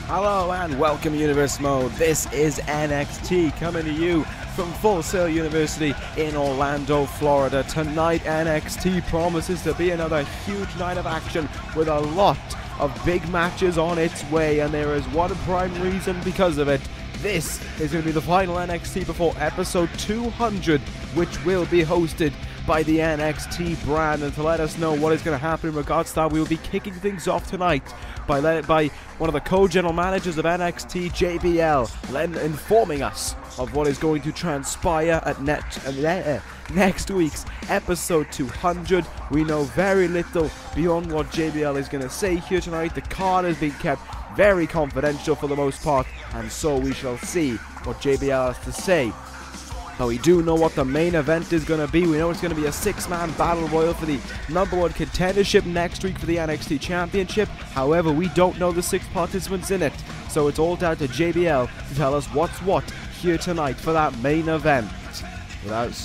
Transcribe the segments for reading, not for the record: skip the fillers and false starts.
Hello and welcome Universe Mode. This is NXT coming to you from Full Sail University in Orlando, Florida. Tonight NXT promises to be another huge night of action with a lot of big matches on its way, and there is one prime reason because of it. This is going to be the final NXT before episode 200, which will be hosted by the NXT brand. And to let us know what is going to happen in regards to that, we will be kicking things off tonight by one of the co-general managers of NXT, JBL, informing us of what is going to transpire at next week's episode 200. We know very little beyond what JBL is going to say here tonight. The card has been kept very confidential for the most part, and so we shall see what JBL has to say. Now, we do know what the main event is going to be. We know it's going to be a 6-man battle royal for the #1 contendership next week for the NXT Championship. However, we don't know the 6 participants in it, so it's all down to JBL to tell us what's what here tonight for that main event. Without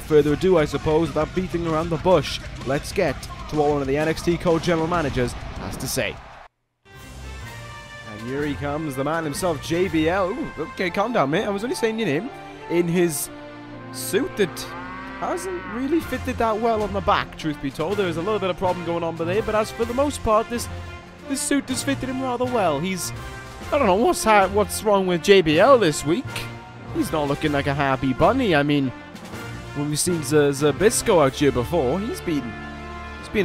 further ado, I suppose, without beating around the bush, let's get to what one of the NXT co-general managers has to say. And here he comes, the man himself, JBL. Ooh, okay, calm down, mate. I was only saying your name. In his suit that hasn't really fitted that well on the back, truth be told. There's a little bit of problem going on there, but as for the most part, this suit has fitted him rather well. I don't know what's wrong with JBL this week. He's not looking like a happy bunny. I mean, when we've seen Zabisco out here before, he's been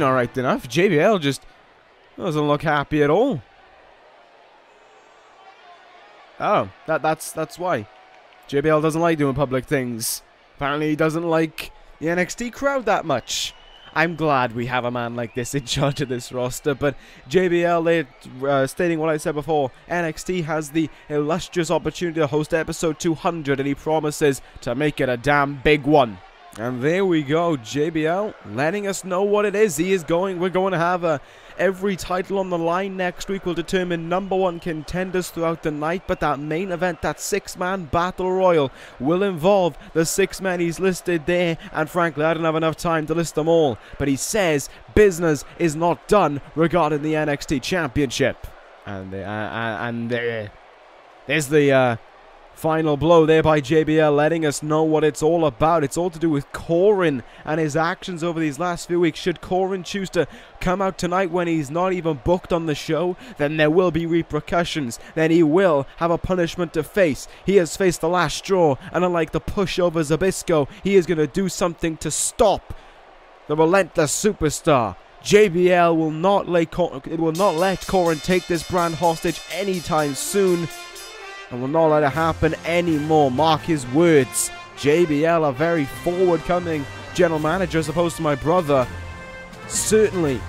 alright enough. JBL just doesn't look happy at all. Oh, that's why. JBL doesn't like doing public things. Apparently he doesn't like the NXT crowd that much. I'm glad we have a man like this in charge of this roster, but JBL, stating what I said before, NXT has the illustrious opportunity to host episode 200, and he promises to make it a damn big one. And there we go, JBL letting us know what it is. We're going to have every title on the line next week will determine #1 contenders throughout the night, but that main event, that 6-man battle royal, will involve the 6 men he's listed there, and frankly, I don't have enough time to list them all, but he says business is not done regarding the NXT Championship. And there's the final blow there by JBL, letting us know what it's all about. It's all to do with Corin and his actions over these last few weeks. Should Corin choose to come out tonight when he's not even booked on the show, then there will be repercussions. Then he will have a punishment to face. He has faced the last straw, and unlike the pushover Zabisco, he is going to do something to stop the relentless superstar. JBL will not let Corin take this brand hostage anytime soon, and will not let it happen anymore. Mark his words. JBL, a very forward-coming general manager as opposed to my brother. Certainly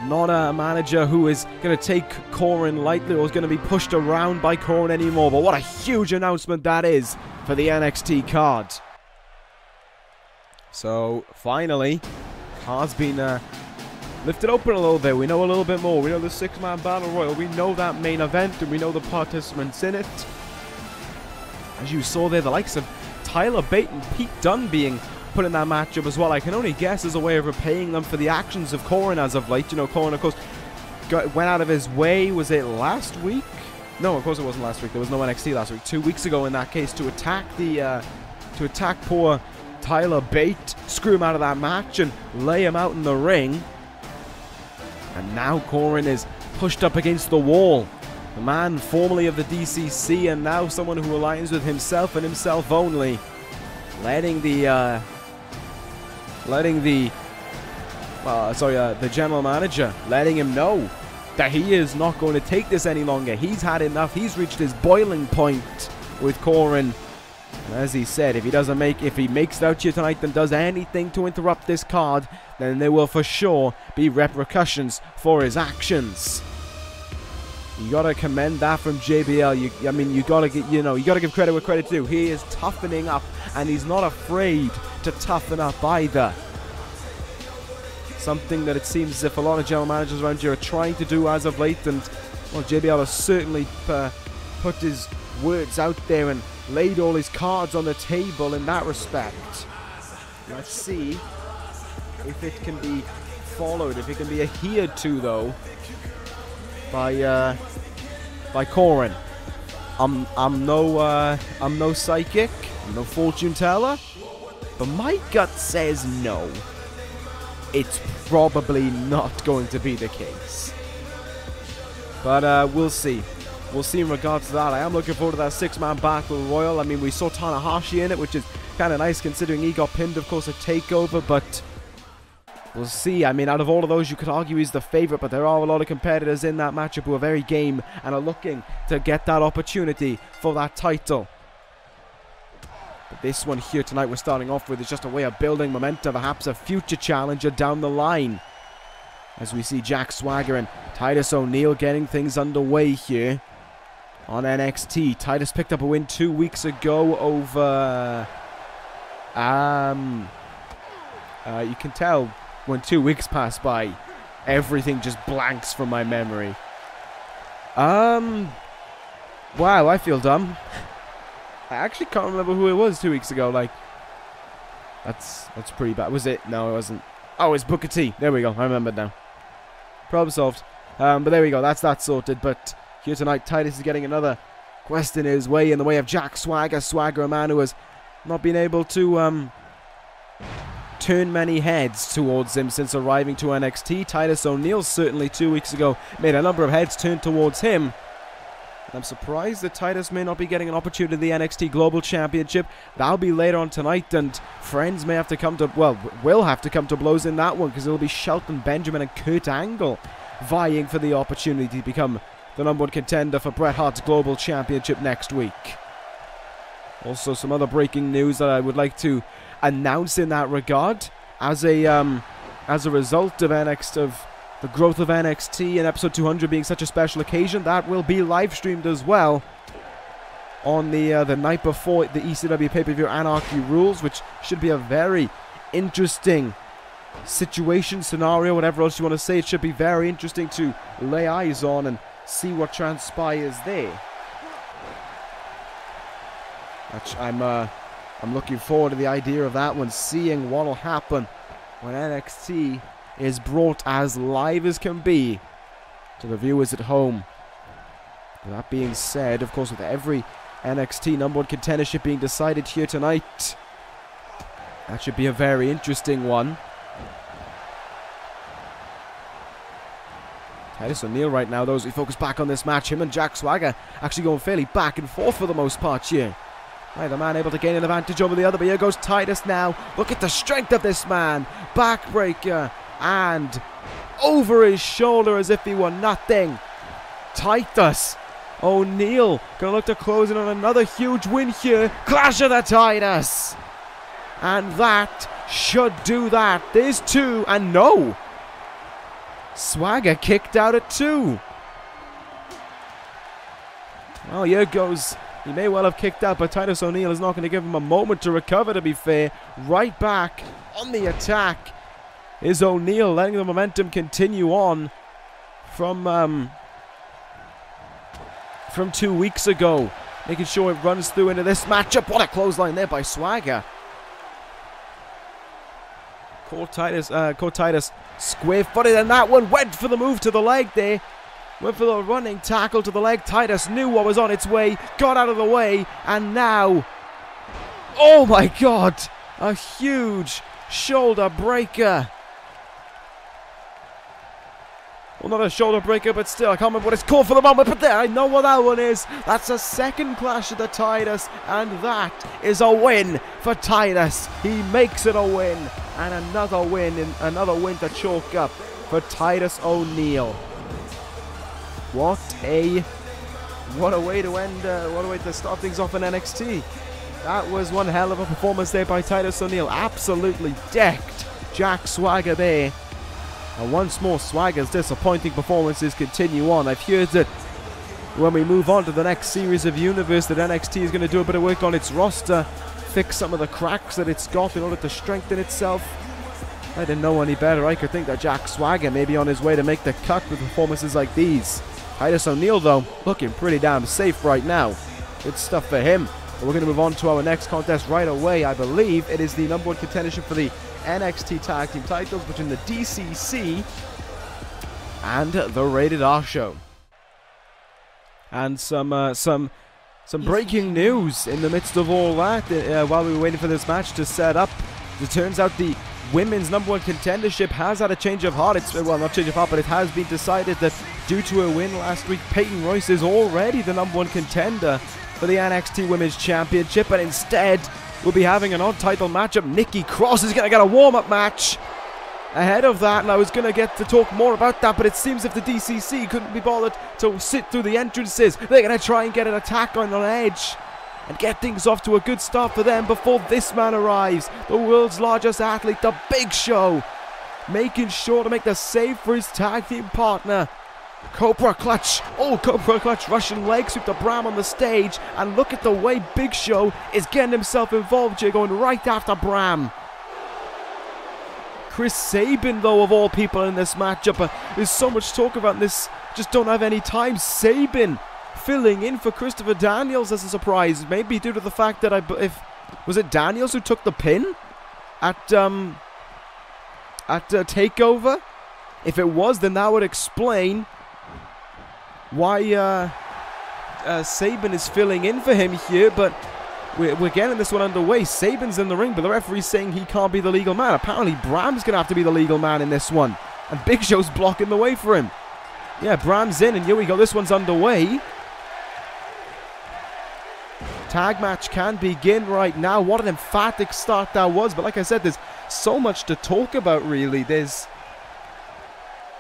not a manager who is going to take Corin lightly or is going to be pushed around by Corin anymore. But what a huge announcement that is for the NXT card. So, finally, card's been lifted open a little bit. We know a little bit more. We know the 6-man battle royal. We know that main event, and we know the participants in it. As you saw there, the likes of Tyler Bate and Pete Dunne being put in that matchup as well. I can only guess as a way of repaying them for the actions of Corin as of late. You know, Corin, of course, went out of his way. Was it last week? No, of course it wasn't last week. There was no NXT last week. 2 weeks ago, in that case, to attack poor Tyler Bate, screw him out of that match, and lay him out in the ring. And now Corin is pushed up against the wall. The man formerly of the D.C.C. and now someone who aligns with himself and himself only. Letting the general manager, letting him know that he is not going to take this any longer. He's had enough. He's reached his boiling point with Corin. And as he said, if he makes it out here tonight and does anything to interrupt this card, then there will for sure be repercussions for his actions. You gotta commend that from JBL. You gotta give credit where credit's due. He is toughening up, and he's not afraid to toughen up either. Something that it seems as if a lot of general managers around here are trying to do as of late, and well, JBL has certainly put his words out there and laid all his cards on the table in that respect. Let's see if it can be followed, if it can be adhered to, though, by by Corin. I'm no psychic, I'm no fortune teller, but my gut says no. It's probably not going to be the case. But we'll see. We'll see in regards to that. I am looking forward to that 6-man battle royal. I mean, we saw Tanahashi in it, which is kind of nice considering he got pinned, of course, at TakeOver, but we'll see. I mean, out of all of those, you could argue he's the favorite, but there are a lot of competitors in that matchup who are very game and are looking to get that opportunity for that title. But this one here tonight we're starting off with is just a way of building momentum, perhaps a future challenger down the line. As we see Jack Swagger and Titus O'Neil getting things underway here on NXT. Titus picked up a win 2 weeks ago over... you can tell when 2 weeks pass by, everything just blanks from my memory. Wow, I feel dumb. I actually can't remember who it was 2 weeks ago. Like, that's pretty bad. Was it? No, it wasn't. Oh, it's Booker T. There we go. I remembered now. Problem solved. But there we go. That's that sorted. But here tonight, Titus is getting another quest in his way, in the way of Jack Swagger. Swagger, a man who has not been able to turn many heads towards him since arriving to NXT. Titus O'Neil certainly 2 weeks ago made a number of heads turn towards him. I'm surprised that Titus may not be getting an opportunity at the NXT Global Championship. That'll be later on tonight, and friends may have to come to, well, will have to come to blows in that one, because it'll be Shelton Benjamin and Kurt Angle vying for the opportunity to become the #1 contender for Bret Hart's Global Championship next week. Also, some other breaking news that I would like to announce in that regard, as a result of the growth of NXT and episode 200 being such a special occasion, that will be live streamed as well on the night before the ECW pay-per-view Anarchy Rules, which should be a very interesting situation, scenario, whatever else you want to say. It should be very interesting to lay eyes on and see what transpires there. Which I'm looking forward to the idea of that one, seeing what will happen when NXT is brought as live as can be to the viewers at home. That being said, of course, with every NXT #1 contendership being decided here tonight, that should be a very interesting one. Titus O'Neil right now, though, as we focus back on this match, him and Jack Swagger actually going fairly back and forth for the most part here. Neither man able to gain an advantage over the other, but here goes Titus now. Look at the strength of this man. Backbreaker and over his shoulder as if he were nothing. Titus O'Neil gonna look to close in on another huge win here. Clash of the Titus. And that should do that. There's 2, and no. Swagger kicked out at 2. Well, here goes. He may well have kicked out, but Titus O'Neil is not going to give him a moment to recover, to be fair. Right back on the attack is O'Neil, letting the momentum continue on from 2 weeks ago. Making sure it runs through into this matchup. What a clothesline there by Swagger. Caught Titus square-footed, and that one went for the move to the leg there. Went for the running tackle to the leg. Titus knew what was on its way, got out of the way, and now, oh my God, a huge shoulder breaker. Well, not a shoulder breaker, but still, I can't remember what it's called for the moment, but there, I know what that one is. That's a second clash of the Titus, and that is a win for Titus. He makes it a win, and another win to chalk up for Titus O'Neil. What a way to end, what a way to start things off in NXT. That was one hell of a performance there by Titus O'Neil. Absolutely decked Jack Swagger there. And once more, Swagger's disappointing performances continue on. I've heard that when we move on to the next series of Universe, that NXT is going to do a bit of work on its roster, fix some of the cracks that it's got in order to strengthen itself. I didn't know any better. I could think that Jack Swagger may be on his way to make the cut with performances like these. Titus O'Neil, though, looking pretty damn safe right now. Good stuff for him. But we're going to move on to our next contest right away. I believe it is the #1 contendership for the NXT Tag Team titles between the D.C.C. and the Rated R Show. And some breaking news in the midst of all that while we were waiting for this match to set up. It turns out the women's #1 contendership has had a change of heart. Well, not change of heart, but it has been decided that due to a win last week, Peyton Royce is already the #1 contender for the NXT Women's Championship, and instead we'll be having an Untitled matchup. Nikki Cross is going to get a warm-up match ahead of that, and I was going to get to talk more about that, but it seems if the D.C.C couldn't be bothered to sit through the entrances, they're going to try and get an attack on edge and get things off to a good start for them before this man arrives, the world's largest athlete, the Big Show, making sure to make the save for his tag team partner. Cobra clutch, Cobra clutch, Russian leg sweep to Bram on the stage, and look at the way Big Show is getting himself involved here, going right after Bram. Chris Sabin, though, of all people in this matchup, there's so much talk about this, just don't have any time. Sabin filling in for Christopher Daniels as a surprise, maybe due to the fact that was it Daniels who took the pin at TakeOver? If it was, then that would explain why Sabin is filling in for him here, but we're getting this one underway. Sabin's in the ring, but the referee's saying he can't be the legal man. Apparently, Bram's going to have to be the legal man in this one, and Big Show's blocking the way for him. Yeah, Bram's in, and here we go. This one's underway. Tag match can begin right now. What an emphatic start that was, but like I said, there's so much to talk about, really. There's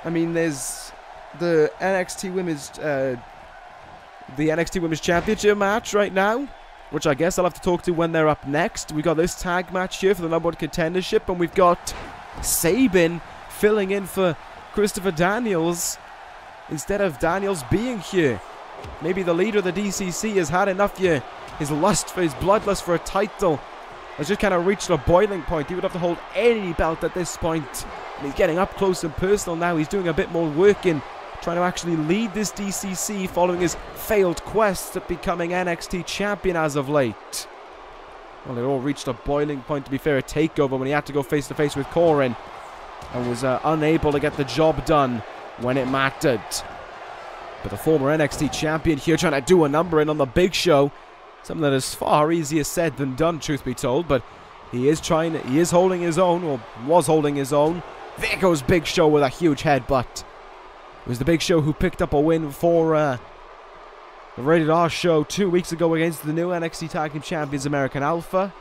the NXT Women's Championship match right now, which I guess I'll have to talk to when they're up next. We got this tag match here for the #1 contendership, and we've got Sabin filling in for Christopher Daniels instead of Daniels being here. Maybe the leader of the D.C.C has had enough here. His bloodlust for a title has just kind of reached a boiling point. He would have to hold any belt at this point. And he's getting up close and personal now. He's doing a bit more work in trying to actually lead this D.C.C following his failed quest at becoming NXT champion as of late. Well, it all reached a boiling point, to be fair, at TakeOver when he had to go face-to-face with Corin and was unable to get the job done when it mattered. But the former NXT champion here trying to do a number in on the Big Show. Something that is far easier said than done, truth be told, but he is holding his own, or was holding his own. There goes Big Show with a huge headbutt. It was the Big Show who picked up a win for the Rated R show 2 weeks ago against the new NXT Tag Team Champions American Alpha.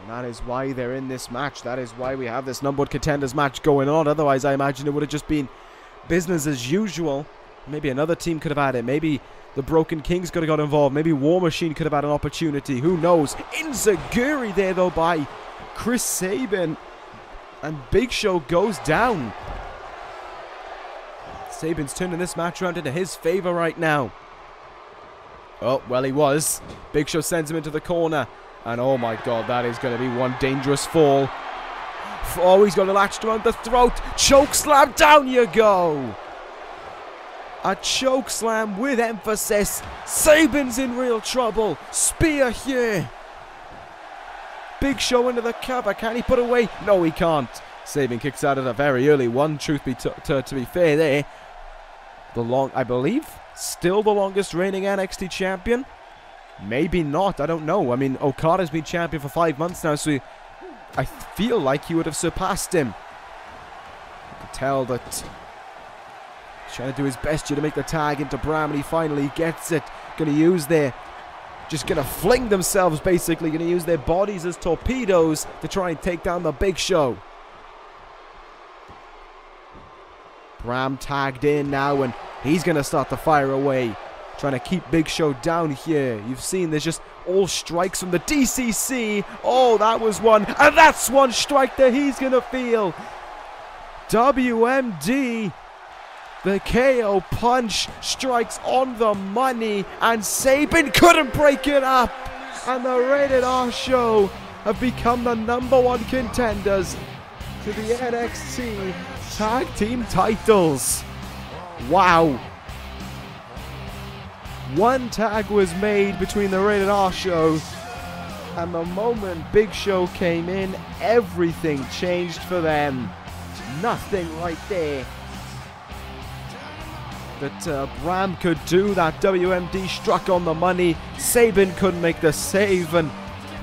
And that is why they're in this match. That is why we have this #1 contenders match going on. Otherwise, I imagine it would have just been business as usual. Maybe another team could have had it. Maybe the Broken Kings could have got involved. Maybe War Machine could have had an opportunity. Who knows? Enziguri there, though, by Chris Sabin. And Big Show goes down. Sabin's turning this match around into his favor right now. Oh, well, he was. Big Show sends him into the corner. And oh my god, that is going to be one dangerous fall. Oh, he's got a latched around the throat. Choke slam, down you go. A choke slam with emphasis. Sabin's in real trouble. Spear here. Big Show into the cover. Can he put away? No, he can't. Sabin kicks out at a very early one. Truth be to be fair there. I believe, still the longest reigning NXT champion. Maybe not. I don't know. I mean, Okada's been champion for 5 months now, so I feel like he would have surpassed him. You can tell that he's trying to do his best here to make the tag into Bram, and he finally gets it. Going to use just going to fling themselves, basically. Going to use their bodies as torpedoes to try and take down the Big Show. Bram tagged in now, and he's going to start to fire away. Trying to keep Big Show down here. You've seen there's just all strikes from the D.C.C. Oh, that was one. And that's one strike that he's going to feel. WMD. The KO punch strikes on the money, and Sabin couldn't break it up. And the Rated R show have become the #1 contenders to the NXT Tag Team titles. Wow. One tag was made between the Rated R show, and the moment Big Show came in, everything changed for them. Nothing right there. that Bram could do that. WMD struck on the money. Sabin couldn't make the save, and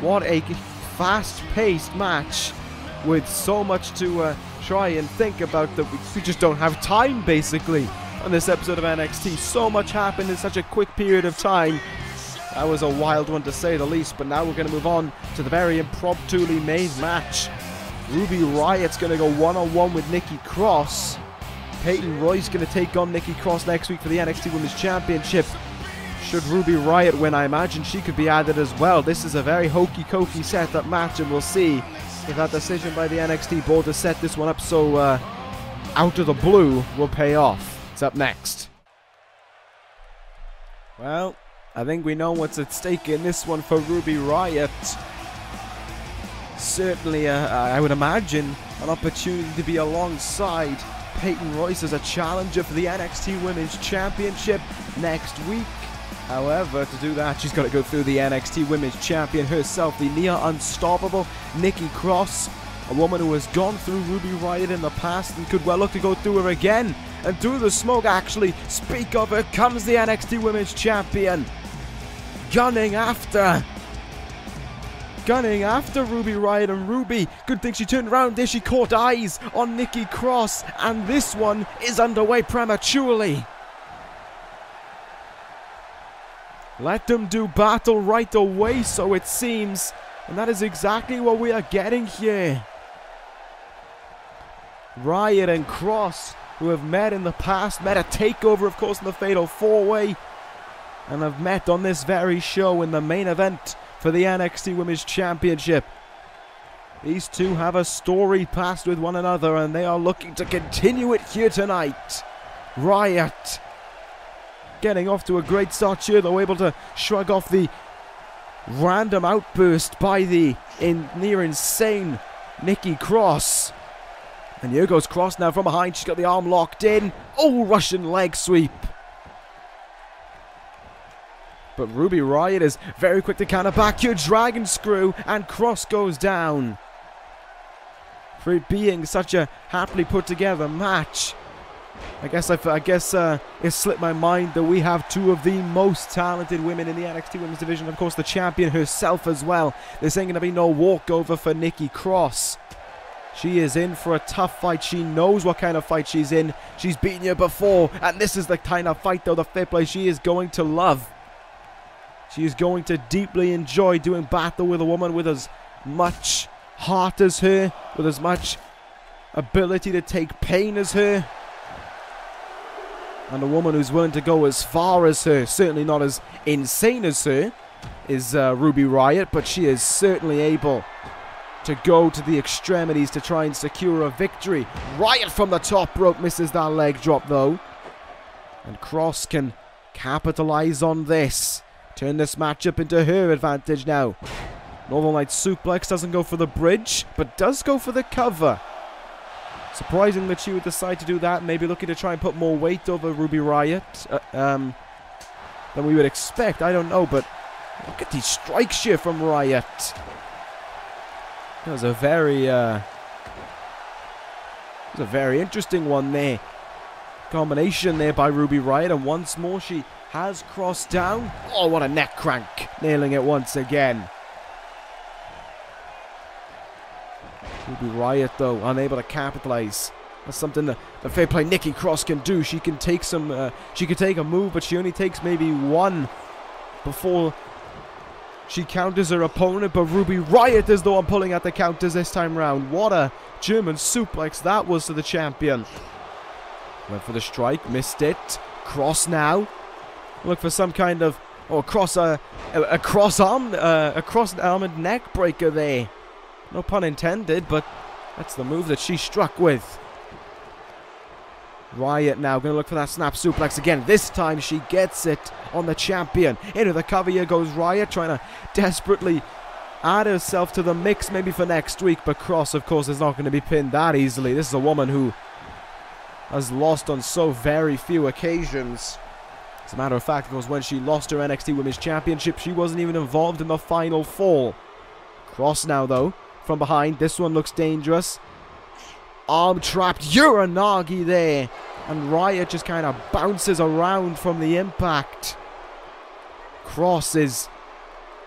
what a fast-paced match with so much to try and think about that we just don't have time, basically, on this episode of NXT. So much happened in such a quick period of time. That was a wild one to say the least, but now we're going to move on to the very impromptuly made match. Ruby Riot's going to go one-on-one with Nikki Cross. Peyton Royce going to take on Nikki Cross next week for the NXT Women's Championship. Should Ruby Riot win, I imagine she could be added as well. This is a very hokey-cokey set-up match, and we'll see if that decision by the NXT board to set this one up so out of the blue will pay off. It's up next. Well, I think we know what's at stake in this one for Ruby Riot. Certainly, I would imagine, an opportunity to be alongside Peyton Royce as a challenger for the NXT Women's Championship next week. However, to do that, she's got to go through the NXT Women's Champion herself, the near unstoppable Nikki Cross, a woman who has gone through Ruby Riot in the past and could well look to go through her again. And through the smoke, actually, speak of her, comes the NXT Women's Champion. Gunning after Ruby Riot, and Ruby, good thing she turned around there, she caught eyes on Nikki Cross, and this one is underway prematurely. Let them do battle right away, so it seems, and that is exactly what we are getting here. Riot and Cross, who have met in the past, met at TakeOver, of course, in the Fatal 4-Way, and have met on this very show in the main event for the NXT Women's Championship. These two have a story past with one another, and they are looking to continue it here tonight. Riot getting off to a great start here, though able to shrug off the random outburst by the near insane Nikki Cross. And here goes Cross now from behind. She's got the arm locked in. Oh, Russian leg sweep. But Ruby Riot is very quick to counter back here. Dragon screw, and Cross goes down. For it being such a happily put together match, I guess it slipped my mind that we have two of the most talented women in the NXT Women's Division. Of course, the champion herself as well. This ain't going to be no walkover for Nikki Cross. She is in for a tough fight. She knows what kind of fight she's in. She's beaten you before, and this is the kind of fight, though, the fair play she is going to love. She is going to deeply enjoy doing battle with a woman with as much heart as her, with as much ability to take pain as her, and a woman who's willing to go as far as her. Certainly not as insane as her is Ruby Riot, but she is certainly able to go to the extremities to try and secure a victory. Riot from the top rope misses that leg drop, though, and Cross can capitalize on this. Turn this matchup into her advantage now. Northern Light suplex, doesn't go for the bridge, but does go for the cover. Surprising that she would decide to do that, maybe looking to try and put more weight over Ruby Riot than we would expect. I don't know, but look at these strikes here from Riot. That was a very interesting one there. Combination there by Ruby Riot, and once more she has Cross down. Oh, what a neck crank. Nailing it once again. Ruby Riot, though, unable to capitalize. That's something that the fair play Nikki Cross can do. She can take she can take a move, but she only takes maybe one before she counters her opponent. But Ruby Riot is the one pulling out the counters this time round. What a German suplex that was to the champion. Went for the strike, missed it. Cross now. Look for some kind of a cross-armed neck breaker there. No pun intended, but that's the move that she struck with. Riot now going to look for that snap suplex again. This time she gets it on the champion. Into the cover here goes Riot, trying to desperately add herself to the mix maybe for next week. But Cross, of course, is not going to be pinned that easily. This is a woman who has lost on so very few occasions. As a matter of fact, because when she lost her NXT Women's Championship, she wasn't even involved in the final fall. Cross now, though, from behind. This one looks dangerous. Arm trapped. Uranagi there. And Riot just kind of bounces around from the impact. Cross is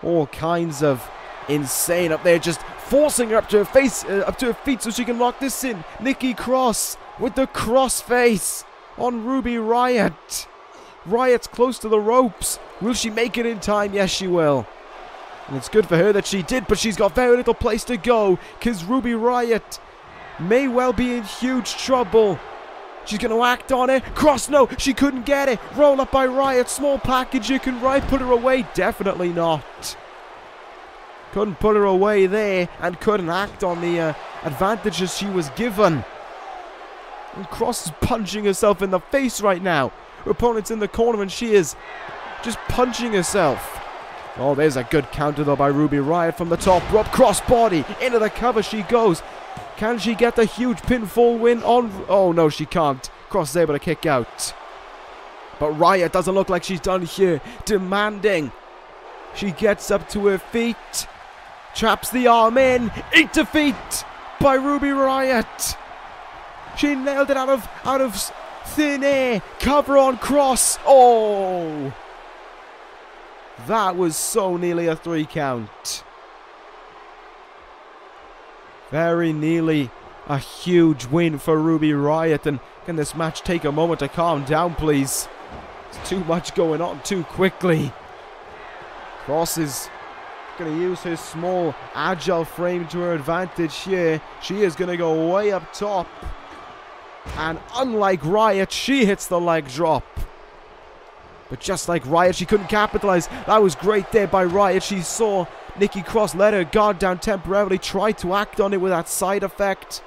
all kinds of insane up there, just forcing her up to her face, up to her feet so she can lock this in. Nikki Cross with the cross face on Ruby Riot. Riot's close to the ropes. Will she make it in time? Yes, she will. And it's good for her that she did, but she's got very little place to go because Ruby Riot may well be in huge trouble. She's going to act on it. Cross, no, she couldn't get it. Roll up by Riot. Small package. You can Riot put her away? Definitely not. Couldn't put her away there and couldn't act on the advantages she was given. And Cross is punching herself in the face right now. Her opponent's in the corner and she is just punching herself. Oh, there's a good counter though by Ruby Riot from the top rope. Cross body. Into the cover she goes. Can she get the huge pinfall win on... Oh, no, she can't. Cross is able to kick out. But Riot doesn't look like she's done here. Demanding. She gets up to her feet. Traps the arm in. Into feet by Ruby Riot. She nailed it out of thin air. Cover on Cross. Oh. That was so nearly a 3 count. Very nearly a huge win for Ruby Riot. And can this match take a moment to calm down, please? It's too much going on too quickly. Cross is going to use her small, agile frame to her advantage here. She is going to go way up top. And unlike Riot, she hits the leg drop. But just like Riot, she couldn't capitalize. That was great there by Riot. She saw Nikki Cross let her guard down temporarily, tried to act on it with that side effect.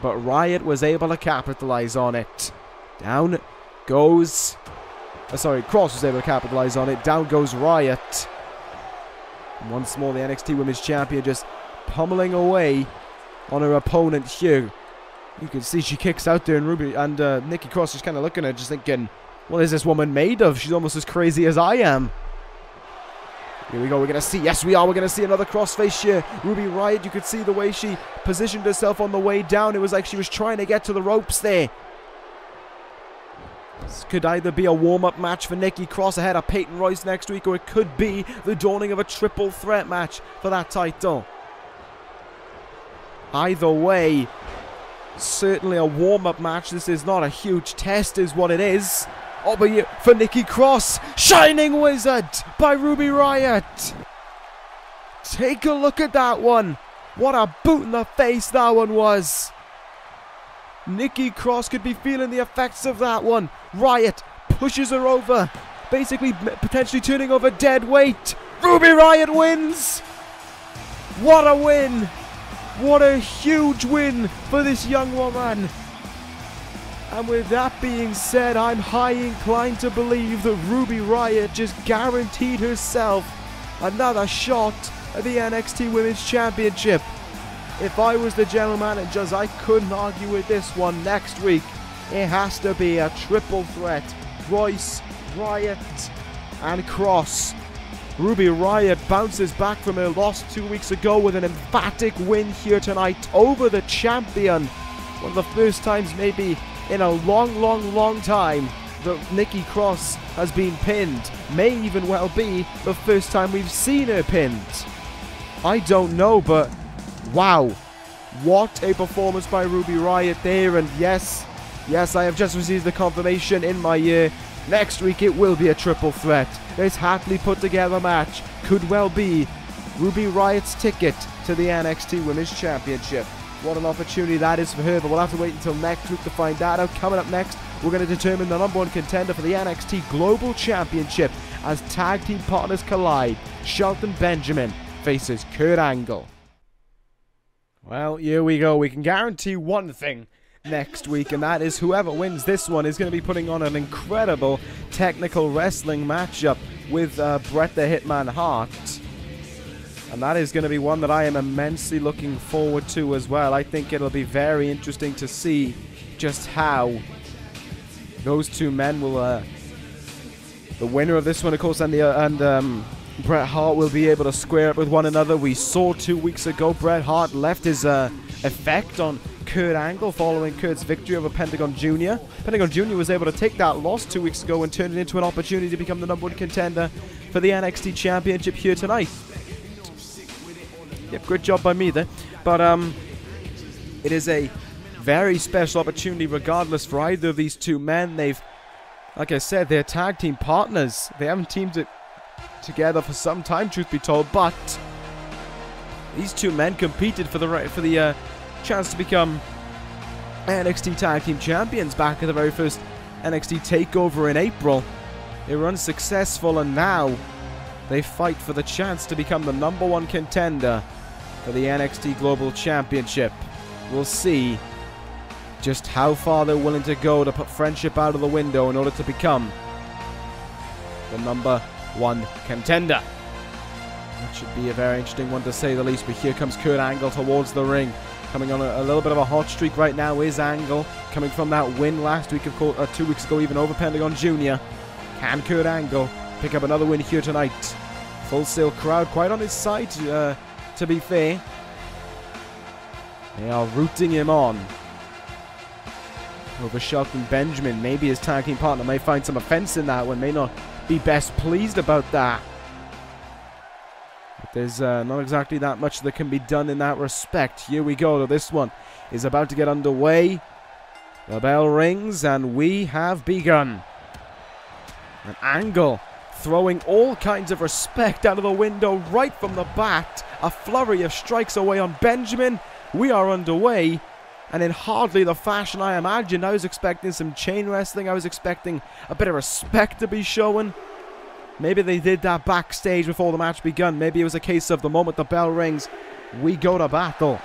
But Riot was able to capitalize on it. Down goes... Cross was able to capitalize on it. Down goes Riot. And once more, the NXT Women's Champion just pummeling away on her opponent here. You can see she kicks out there, and Ruby and Nikki Cross is kind of looking at her, just thinking, what is this woman made of? She's almost as crazy as I am. Here we go, we're going to see, yes we are, we're going to see another crossface here. Ruby Riot, you could see the way she positioned herself on the way down. It was like she was trying to get to the ropes there. This could either be a warm-up match for Nikki Cross ahead of Peyton Royce next week, or it could be the dawning of a triple threat match for that title. Either way, certainly a warm-up match. This is not a huge test is what it is. Oh, but for Nikki Cross, Shining Wizard by Ruby Riot. Take a look at that one. What a boot in the face that one was. Nikki Cross could be feeling the effects of that one. Riot pushes her over, basically potentially turning over dead weight. Ruby Riot wins. What a win. What a huge win for this young woman. And with that being said, I'm high inclined to believe that Ruby Riot just guaranteed herself another shot at the NXT Women's Championship. If I was the general manager, I couldn't argue with this one next week. It has to be a triple threat. Royce, Riot, and Cross. Ruby Riot bounces back from her loss 2 weeks ago with an emphatic win here tonight over the champion. One of the first times maybe in a long time that Nikki Cross has been pinned. May even well be the first time we've seen her pinned. I don't know, but wow. What a performance by Ruby Riot there. And yes, I have just received the confirmation in my ear. Next week it will be a triple threat. This hardly put together match could well be Ruby Riot's ticket to the NXT Women's Championship. What an opportunity that is for her, but we'll have to wait until next week to find that out. Coming up next, we're going to determine the #1 contender for the NXT Global Championship as tag team partners collide. Shelton Benjamin faces Kurt Angle. Well, here we go. We can guarantee one thing next week, and that is whoever wins this one is going to be putting on an incredible technical wrestling matchup with Bret the Hitman Hart. And that is going to be one that I am immensely looking forward to as well. I think it'll be very interesting to see just how those two men will... the winner of this one, of course, and Bret Hart will be able to square up with one another. We saw 2 weeks ago Bret Hart left his effect on Kurt Angle following Kurt's victory over Pentagon Jr. Pentagon Jr. was able to take that loss 2 weeks ago and turn it into an opportunity to become the #1 contender for the NXT Championship here tonight. Yep, great job by me there. But it is a very special opportunity regardless for either of these two men. They've, like I said, they're tag team partners. They haven't teamed it together for some time, truth be told, but these two men competed for the chance to become NXT Tag Team Champions back at the very first NXT TakeOver in April. They were unsuccessful, and now they fight for the chance to become the #1 contender for the NXT Global Championship. We'll see just how far they're willing to go to put friendship out of the window in order to become the #1 contender. That should be a very interesting one to say the least, but here comes Kurt Angle towards the ring. Coming on a little bit of a hot streak right now is Angle, coming from that win last week, 2 weeks ago, even over Pentagon Jr. Can Kurt Angle pick up another win here tonight? Full Sail crowd quite on his side, to be fair. They are rooting him on over Shelton Benjamin. Maybe his tag team partner may find some offense in that one, may not be best pleased about that. But there's not exactly that much that can be done in that respect. Here we go. This one is about to get underway. The bell rings and we have begun. An Angle throwing all kinds of respect out of the window right from the bat. A flurry of strikes away on Benjamin. We are underway, and in hardly the fashion I imagined. I was expecting some chain wrestling. I was expecting a bit of respect to be shown. Maybe they did that backstage before the match begun. Maybe it was a case of the moment the bell rings, we go to battle.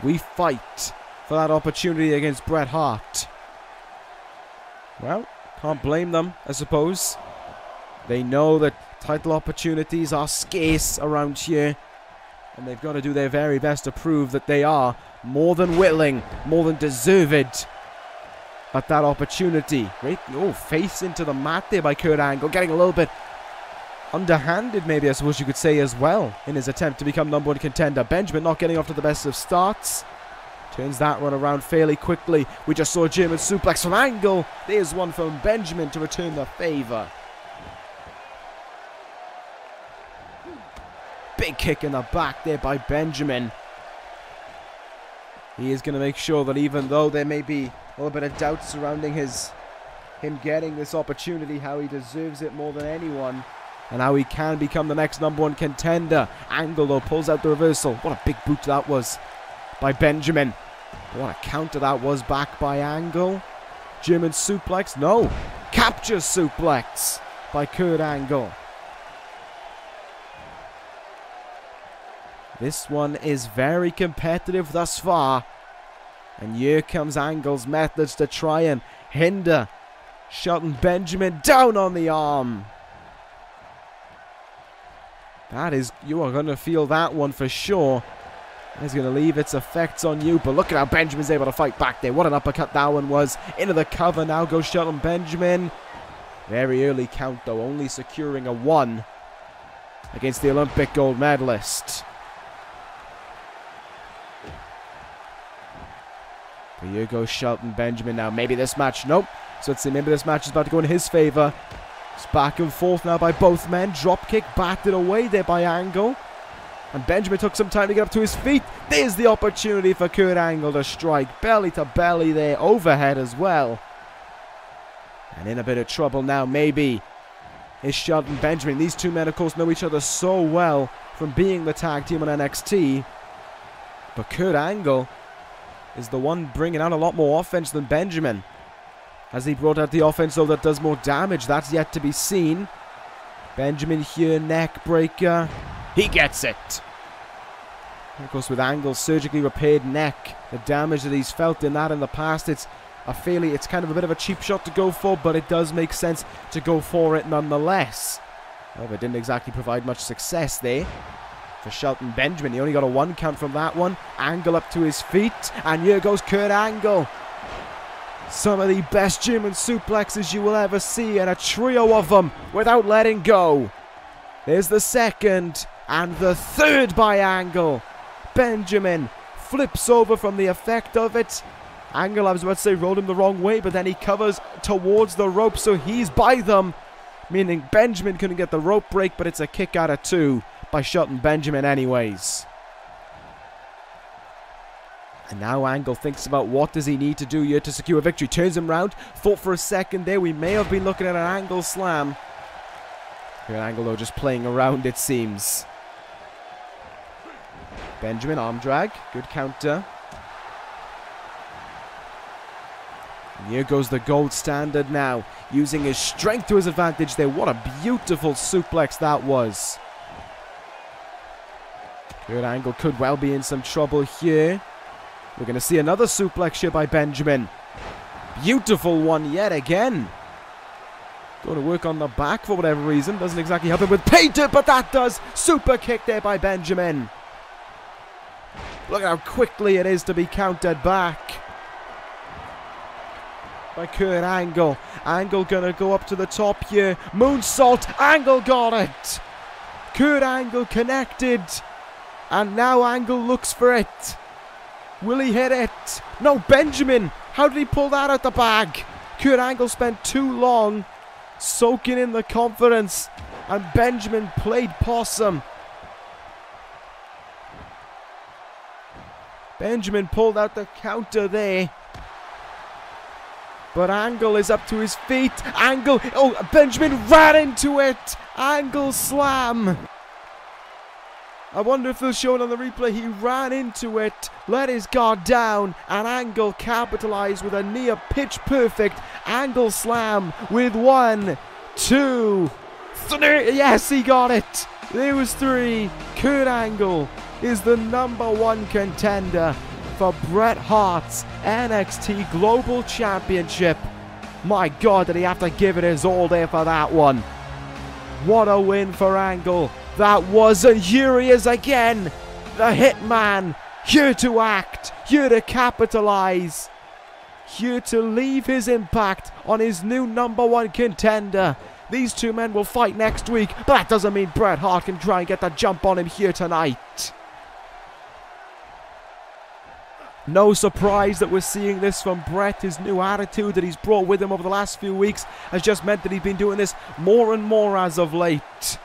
We fight for that opportunity against Bret Hart. Well, can't blame them, I suppose. They know that title opportunities are scarce around here, and they've got to do their very best to prove that they are more than willing, more than deserved at that opportunity. Great, face into the mat there by Kurt Angle, getting a little bit underhanded, maybe I suppose you could say as well, in his attempt to become #1 contender. Benjamin not getting off to the best of starts. Turns that one around fairly quickly. We just saw a German suplex from Angle. There's one from Benjamin to return the favor. Big kick in the back there by Benjamin. He is going to make sure that even though there may be a little bit of doubt surrounding him getting this opportunity, how he deserves it more than anyone, and how he can become the next #1 contender. Angle, though, pulls out the reversal. What a big boot that was by Benjamin. What a counter that was back by Angle. German suplex. No. Capture suplex by Kurt Angle. This one is very competitive thus far. And here comes Angle's methods to try and hinder Shelton Benjamin. Down on the arm. That is, you are going to feel that one for sure. It's going to leave its effects on you. But look at how Benjamin's able to fight back there. What an uppercut that one was. Into the cover now goes Shelton Benjamin. Very early count though. Only securing a 1 against the Olympic gold medalist. But here goes Shelton Benjamin now. Maybe this match. Nope. So let's see. Maybe this match is about to go in his favor. It's back and forth now by both men. Drop kick batted away there by Angle. And Benjamin took some time to get up to his feet. There's the opportunity for Kurt Angle to strike. Belly to belly there. Overhead as well. And in a bit of trouble now, maybe, is Shelton Benjamin. These two men, of course, know each other so well from being the tag team on NXT. But Kurt Angle is the one bringing out a lot more offense than Benjamin. Has he brought out the offense, though, that does more damage? That's yet to be seen. Benjamin here, neck breaker. He gets it. Of course, with Angle's surgically repaired neck, the damage that he's felt in that in the past, it's kind of a bit of a cheap shot to go for, but it does make sense to go for it nonetheless. However, it didn't exactly provide much success there for Shelton Benjamin. He only got a 1 count from that one. Angle up to his feet, and here goes Kurt Angle. Some of the best German suplexes you will ever see, and a trio of them without letting go. There's the second, and the third by Angle. Benjamin flips over from the effect of it. Angle, I was about to say, rolled him the wrong way, but then he covers towards the rope, so he's by them. Meaning Benjamin couldn't get the rope break, but it's a kick out of 2 by Shelton Benjamin anyways. And now Angle thinks about what does he need to do here to secure victory. Turns him round. Thought for a second there we may have been looking at an Angle slam. Here Angle though just playing around it seems. Benjamin arm drag. Good counter. And here goes the gold standard now. Using his strength to his advantage there. What a beautiful suplex that was. Good Angle could well be in some trouble here. We're going to see another suplex here by Benjamin. Beautiful one yet again. Going to work on the back for whatever reason. Doesn't exactly help him with painter, but that does. Super kick there by Benjamin. Look at how quickly it is to be countered back by Kurt Angle. Angle going to go up to the top here. Moonsault. Angle got it. Kurt Angle connected. And now Angle looks for it. Will he hit it? No, Benjamin. How did he pull that out the bag? Kurt Angle spent too long soaking in the confidence. And Benjamin played possum. Benjamin pulled out the counter there. But Angle is up to his feet. Angle. Oh, Benjamin ran into it. Angle slam. I wonder if they'll show it on the replay. He ran into it, let his guard down, and Angle capitalized with a near pitch perfect Angle slam with 1, 2, 3. Yes, he got it. There was 3. Kurt Angle is the #1 contender for Bret Hart's NXT Global Championship. My God, did he have to give it his all there for that one. What a win for Angle. That was, and here he is again. The Hitman, here to act, here to capitalize, here to leave his impact on his new #1 contender. These two men will fight next week, but that doesn't mean Bret Hart can try and get the jump on him here tonight. No surprise that we're seeing this from Bret. His new attitude that he's brought with him over the last few weeks has just meant that he's been doing this more and more as of late.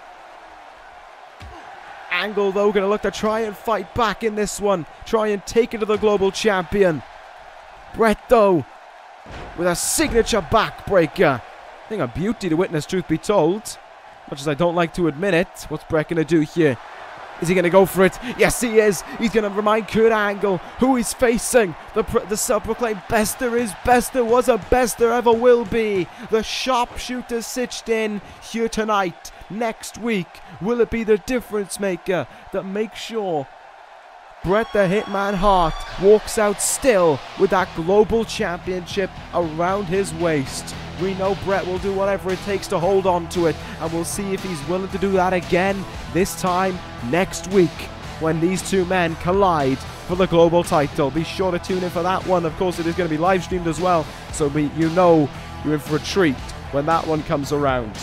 Angle though going to look to try and fight back in this one. Try and take it to the global champion. Bret though with a signature backbreaker. I think a beauty to witness, truth be told. Much as I don't like to admit it. What's Bret going to do here? Is he going to go for it? Yes, he is. He's going to remind Kurt Angle who he's facing. The self-proclaimed best there is, best there was, and best there ever will be. The sharpshooter sitched in here tonight. Next week, will it be the difference maker that makes sure Bret the Hitman Hart walks out still with that global championship around his waist? We know Bret will do whatever it takes to hold on to it, and we'll see if he's willing to do that again, this time next week, when these two men collide for the global title. Be sure to tune in for that one. Of course, it is going to be live streamed as well, so you know you're in for a treat when that one comes around.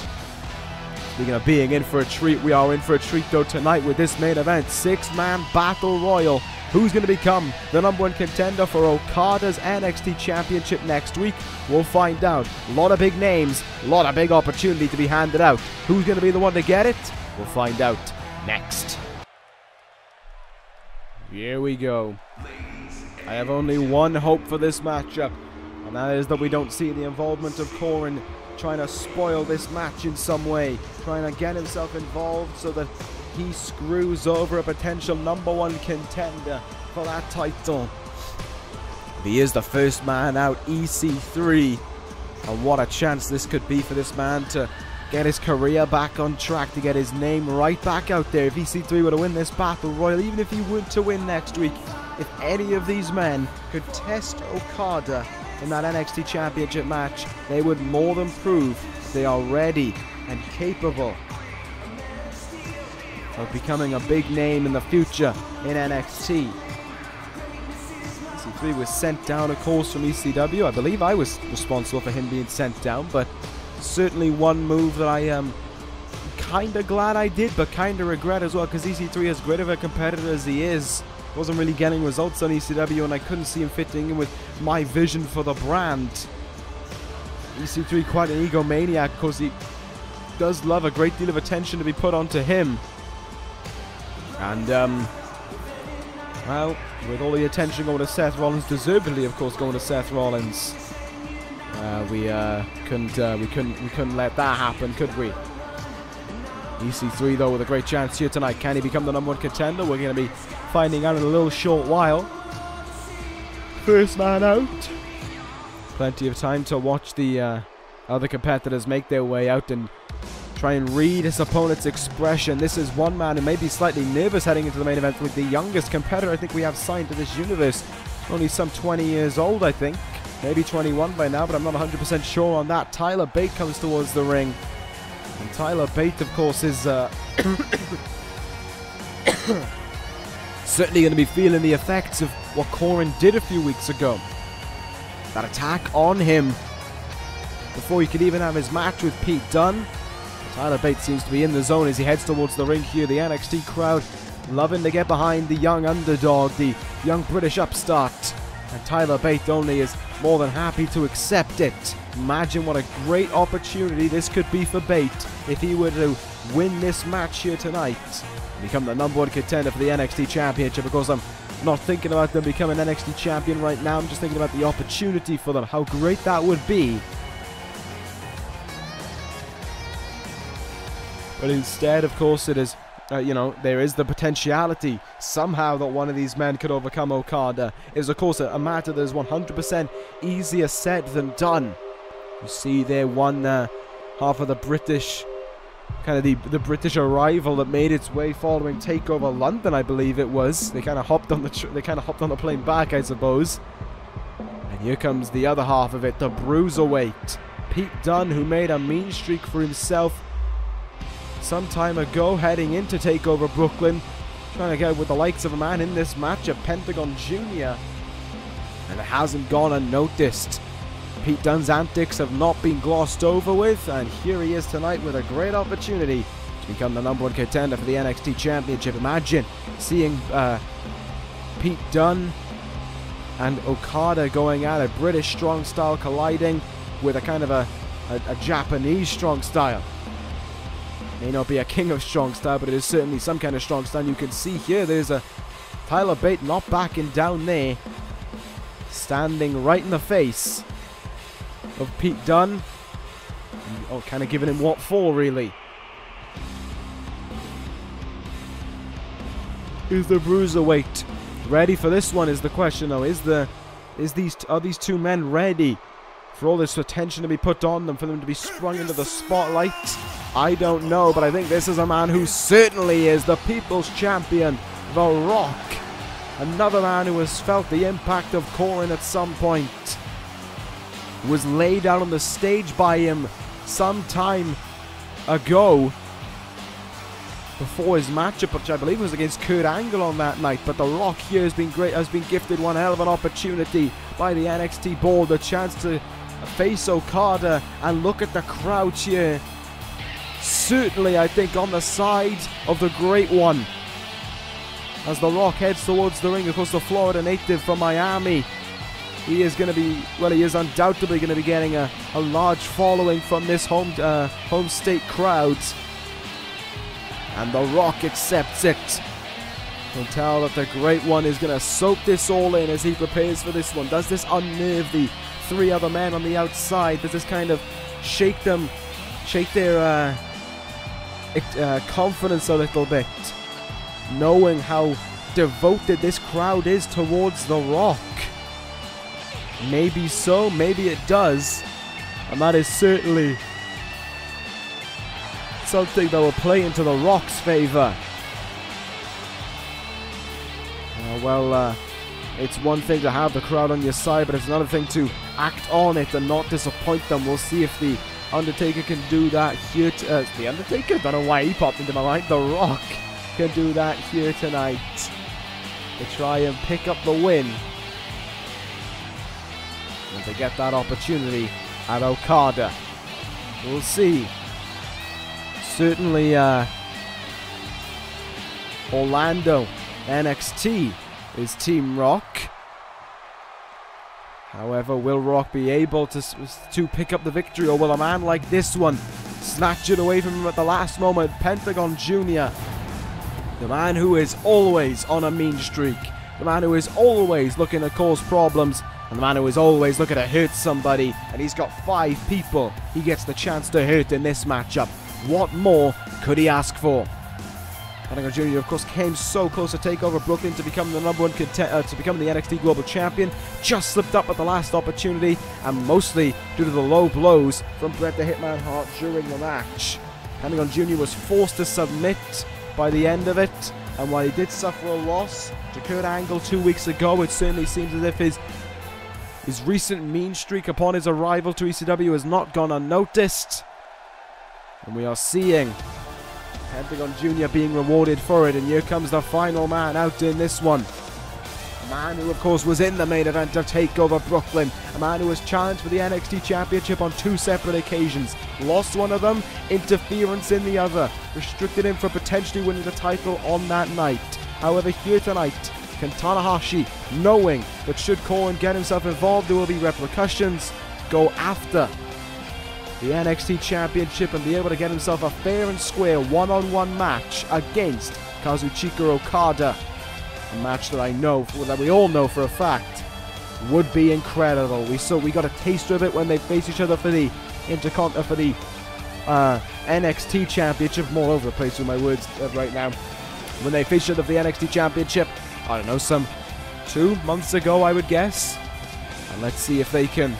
Speaking of being in for a treat, we are in for a treat though tonight with this main event, 6-man battle royal. Who's going to become the #1 contender for Okada's NXT Championship next week? We'll find out. A lot of big names, a lot of big opportunity to be handed out. Who's going to be the one to get it? We'll find out next. Here we go. I have only one hope for this matchup, and that is that we don't see the involvement of Corin trying to spoil this match in some way, trying to get himself involved so that he screws over a potential #1 contender for that title. He is the first man out, EC3, and what a chance this could be for this man to get his career back on track, to get his name right back out there. If EC3 were to win this battle royal, even if he were to win next week, if any of these men could test Okada in that NXT Championship match, they would more than prove they are ready and capable of becoming a big name in the future in NXT. EC3 was sent down, of course, from ECW. I believe I was responsible for him being sent down, but certainly one move that I am kind of glad I did, but kind of regret as well, because EC3, as great of a competitor as he is, wasn't really getting results on ECW, and I couldn't see him fitting in with my vision for the brand. EC3 quite an egomaniac, because he does love a great deal of attention to be put onto him. And, well, with all the attention going to Seth Rollins, deservedly, of course, going to Seth Rollins, we couldn't let that happen, could we? EC3, though, with a great chance here tonight. Can he become the #1 contender? We're going to be finding out in a little short while. First man out. Plenty of time to watch the other competitors make their way out and try and read his opponent's expression. This is one man who may be slightly nervous heading into the main event with the youngest competitor I think we have signed to this universe. Only some 20 years old, I think. Maybe 21 by now, but I'm not 100% sure on that. Tyler Bate comes towards the ring. And Tyler Bate, of course, is certainly going to be feeling the effects of what Corin did a few weeks ago. That attack on him before he could even have his match with Pete Dunne. Tyler Bate seems to be in the zone as he heads towards the ring here. The NXT crowd loving to get behind the young underdog, the young British upstart. And Tyler Bate only is more than happy to accept it. Imagine what a great opportunity this could be for Bate if he were to win this match here tonight and become the #1 contender for the NXT Championship. Of course, I'm not thinking about them becoming NXT Champion right now. I'm just thinking about the opportunity for them, how great that would be. But instead, of course, it is, there is the potentiality somehow that one of these men could overcome Okada. It is, of course, a matter that is 100% easier said than done. You see there one half of the British, kind of the British arrival that made its way following Takeover London, I believe it was. They kind of hopped on the plane back, I suppose. And here comes the other half of it, the Bruiserweight. Pete Dunne, who made a mean streak for himself some time ago, heading into TakeOver Brooklyn, trying to get with the likes of a man in this match, a Pentagon Jr. And it hasn't gone unnoticed. Pete Dunne's antics have not been glossed over with, and here he is tonight with a great opportunity to become the #1 contender for the NXT Championship. Imagine seeing Pete Dunne and Okada going at it, British strong style colliding with a kind of a Japanese strong style. May not be a king of strong style, but it is certainly some kind of strong style. You can see here there's a Tyler Bate not backing down there, standing right in the face of Pete Dunne. Oh, kind of giving him what for, really. Is the Bruiserweight ready for this one is the question, though. Are these two men ready for all this attention to be put on them, for them to be sprung into the spotlight? I don't know, but I think this is a man who certainly is the People's Champion, The Rock. Another man who has felt the impact of Corin at some point. Was laid out on the stage by him some time ago before his matchup, which I believe was against Kurt Angle on that night. But The Rock here has been great, has been gifted one hell of an opportunity by the NXT board, the chance to face Okada, and look at the crowd here. Certainly, I think, on the side of the Great One. As The Rock heads towards the ring, of course, the Florida native from Miami. He is going to be, well, he is undoubtedly going to be getting a large following from this home state crowd. And The Rock accepts it. You can tell that the Great One is going to soak this all in as he prepares for this one. Does this unnerve the three other men on the outside? Does this kind of shake their confidence a little bit, knowing how devoted this crowd is towards The Rock? Maybe so, maybe it does, and that is certainly something that will play into The Rock's favor. It's one thing to have the crowd on your side, but it's another thing to act on it and not disappoint them. We'll see if the Undertaker can do that here. The Undertaker? I don't know why he popped into my mind. The Rock can do that here tonight to try and pick up the win. And to get that opportunity at Okada. We'll see. Certainly, Orlando, NXT, is Team Rock. However, will Rock be able to pick up the victory, or will a man like this one snatch it away from him at the last moment? Pentagon Jr., the man who is always on a mean streak, the man who is always looking to cause problems, and the man who is always looking to hurt somebody, and he's got 5 people he gets the chance to hurt in this matchup. What more could he ask for? Pentagon Jr., of course, came so close to take over Brooklyn to become the #1 contender, to become the NXT Global Champion. Just slipped up at the last opportunity, and mostly due to the low blows from Bret the Hitman Hart during the match. Pentagon Jr. was forced to submit by the end of it, and while he did suffer a loss to Kurt Angle 2 weeks ago, it certainly seems as if his recent mean streak upon his arrival to ECW has not gone unnoticed. And we are seeing Pentagon Jr. being rewarded for it, and here comes the final man out in this one. A man who, of course, was in the main event of TakeOver Brooklyn. A man who was challenged for the NXT Championship on 2 separate occasions. Lost one of them, interference in the other. Restricted him from potentially winning the title on that night. However, here tonight, can Tanahashi, knowing that should Corrin get himself involved, there will be repercussions, go after the NXT Championship and be able to get himself a fair and square one-on-one match against Kazuchika Okada. A match that I know, that we all know for a fact, would be incredible. We got a taster of it when they face each other for the NXT Championship. I'm all over the place with my words right now. When they face each other for the NXT Championship, I don't know, some 2 months ago, I would guess. And let's see if they can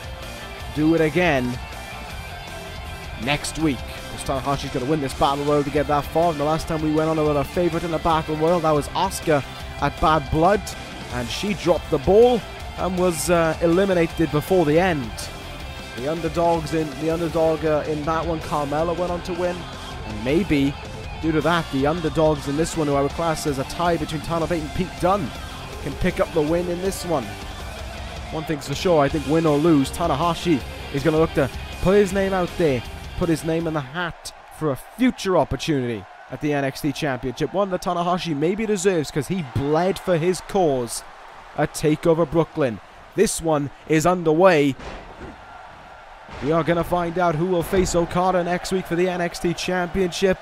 do it again next week. Tanahashi's going to win this Battle Royal to get that far. And the last time we went on with a favourite in the Battle Royal, that was Asuka at Bad Blood, and she dropped the ball and was eliminated before the end. The underdog in that one, Carmella, went on to win, and maybe due to that, the underdogs in this one, who I would class as a tie between Tyler Bate and Pete Dunne, can pick up the win in this one. One thing's for sure, I think win or lose, Tanahashi is going to look to put his name out there, put his name in the hat for a future opportunity at the NXT Championship. One that Tanahashi maybe deserves because he bled for his cause at TakeOver Brooklyn. This one is underway. We are going to find out who will face Okada next week for the NXT Championship.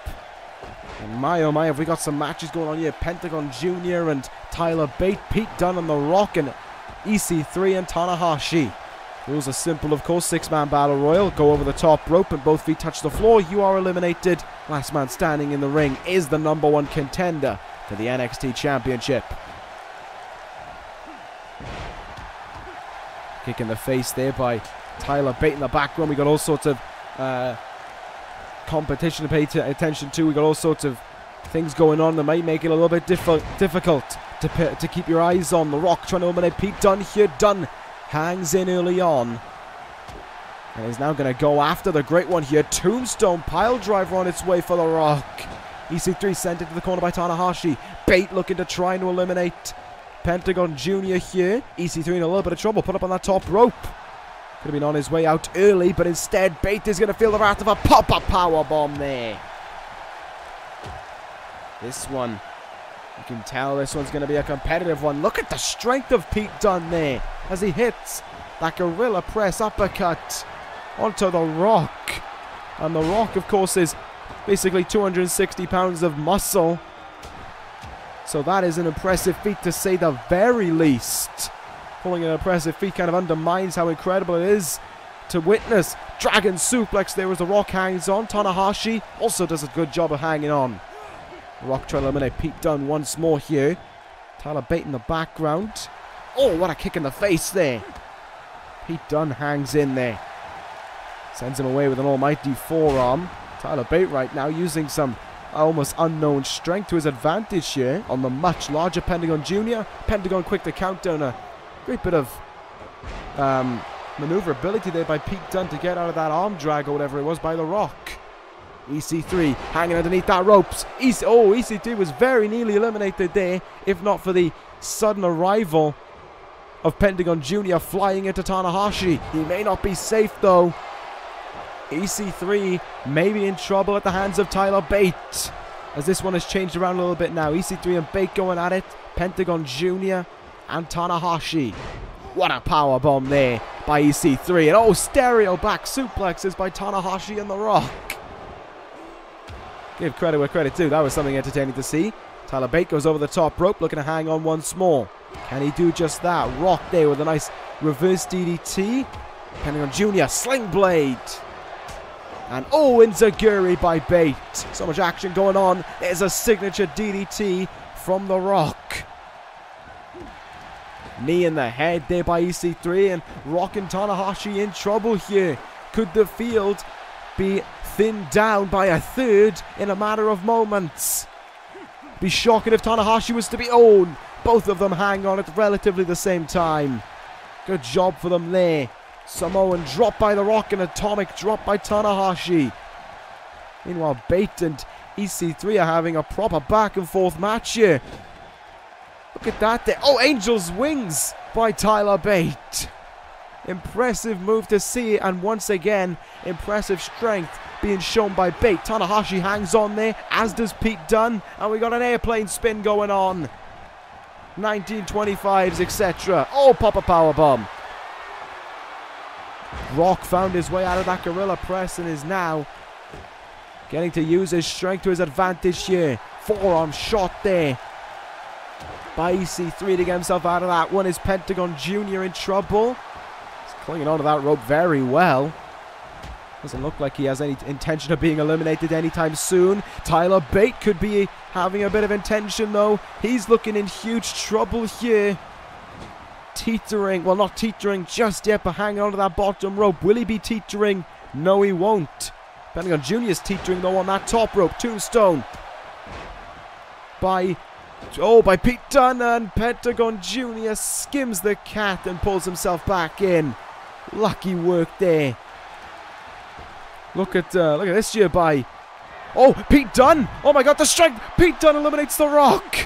And my oh my, have we got some matches going on here. Pentagon Jr. and Tyler Bate, Pete Dunne and The Rock, and EC3 and Tanahashi. Rules are simple, of course. 6-man battle royal. Go over the top rope and both feet touch the floor. You are eliminated. Last man standing in the ring is the #1 contender for the NXT Championship. Kick in the face there by Tyler Bate in the background. We got all sorts of competition to pay attention to. We got all sorts of things going on that might make it a little bit difficult to keep your eyes on. The Rock trying to eliminate Pete Dunne here. Dunne hangs in early on and is now going to go after the great one here. Tombstone pile driver on its way for The Rock. EC3 sent into the corner by Tanahashi. Bate looking to try and eliminate Pentagon Jr. here. EC3 in a little bit of trouble. Put up on that top rope. Could have been on his way out early, but instead Bate is going to feel the wrath of a pop-up powerbomb there. This one, you can tell this one's going to be a competitive one. Look at the strength of Pete Dunne there as he hits that gorilla press uppercut onto The Rock. And The Rock, of course, is basically 260 pounds of muscle. So that is an impressive feat to say the very least. Pulling an impressive feat kind of undermines how incredible it is to witness. Dragon suplex there as The Rock hangs on. Tanahashi also does a good job of hanging on. The Rock trying to eliminate Pete Dunne once more here. Tyler Bate in the background. Oh, what a kick in the face there. Pete Dunne hangs in there. Sends him away with an almighty forearm. Tyler Bate right now using some almost unknown strength to his advantage here on the much larger Pentagon Jr. Pentagon quick to counter, and a great bit of maneuverability there by Pete Dunne to get out of that arm drag or whatever it was by The Rock. EC3 hanging underneath that ropes. EC3 was very nearly eliminated there, if not for the sudden arrival of Pentagon Jr. flying into Tanahashi. He may not be safe though. EC3 may be in trouble at the hands of Tyler Bate, as this one has changed around a little bit now. EC3 and Bate going at it. Pentagon Jr. and Tanahashi. What a power bomb there by EC3. And oh, stereo back suplexes by Tanahashi and The Rock. Give credit where credit's due. That was something entertaining to see. Tyler Bate goes over the top rope, looking to hang on once more. Can he do just that? Rock there with a nice reverse DDT. Pentagon Jr. Sling Blade. And oh, Enziguri by Bate. So much action going on. There's a signature DDT from The Rock. Knee in the head there by EC3, and Rock and Tanahashi in trouble here. Could the field be thinned down by a third in a matter of moments? Be shocking if Tanahashi was to be owned. Both of them hang on at relatively the same time. Good job for them there. Samoan drop by The Rock and atomic drop by Tanahashi. Meanwhile, Bate and EC3 are having a proper back and forth match here. Look at that there. Oh, Angel's Wings by Tyler Bate. Impressive move to see, and once again, impressive strength being shown by Bate. Tanahashi hangs on there, as does Pete Dunne, and we got an airplane spin going on. 1925s, etc. Oh, pop a powerbomb. Rock found his way out of that gorilla press and is now getting to use his strength to his advantage here. Forearm shot there by EC3 to get himself out of that one. Is Pentagon Jr. in trouble? He's clinging onto that rope very well. Doesn't look like he has any intention of being eliminated anytime soon. Tyler Bate could be having a bit of intention though. He's looking in huge trouble here. Teetering, well, not teetering just yet, but hanging onto that bottom rope. Will he be teetering? No, he won't. Pentagon Jr. is teetering though on that top rope. Tombstone by Pete Dunne, and Pentagon Jr. skims the cat and pulls himself back in. Lucky work there. Look at this here by Pete Dunne. Oh my God, the strength! Pete Dunne eliminates The Rock.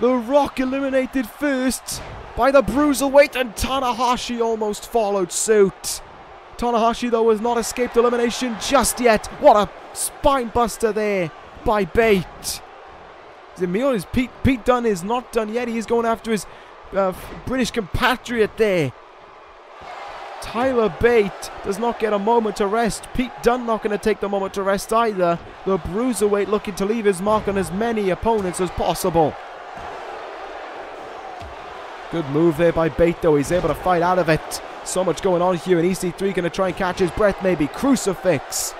The Rock eliminated first by the Bruiserweight, and Tanahashi almost followed suit. Tanahashi though has not escaped elimination just yet. What a spine buster there by Bate. Pete Dunne is not done yet. He is going after his British compatriot there. Tyler Bate does not get a moment to rest. Pete Dunne not going to take the moment to rest either. The Bruiserweight looking to leave his mark on as many opponents as possible. Good move there by Bate though. He's able to fight out of it. So much going on here, and EC3 going to try and catch his breath maybe. Crucifix.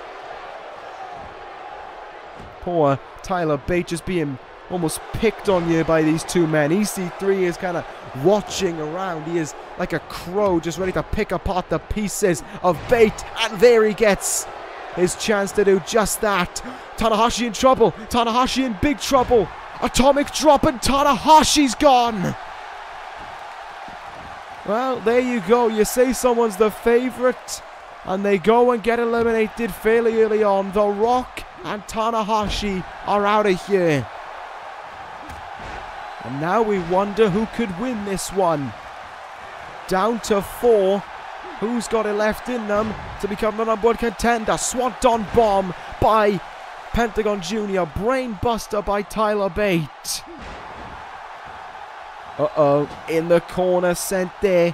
Poor Tyler Bate just being almost picked on here by these two men. EC3 is kind of watching around. He is like a crow just ready to pick apart the pieces of Bate, and there he gets his chance to do just that. Tanahashi in trouble. Tanahashi in big trouble. Atomic drop, and Tanahashi's gone. Well, there you go. You say someone's the favorite and they go and get eliminated fairly early on. The Rock and Tanahashi are out of here. And now we wonder who could win this one. Down to 4. Who's got it left in them to become the #1 contender? Swanton Bomb by Pentagon Jr. Brain Buster by Tyler Bate. In the corner sent there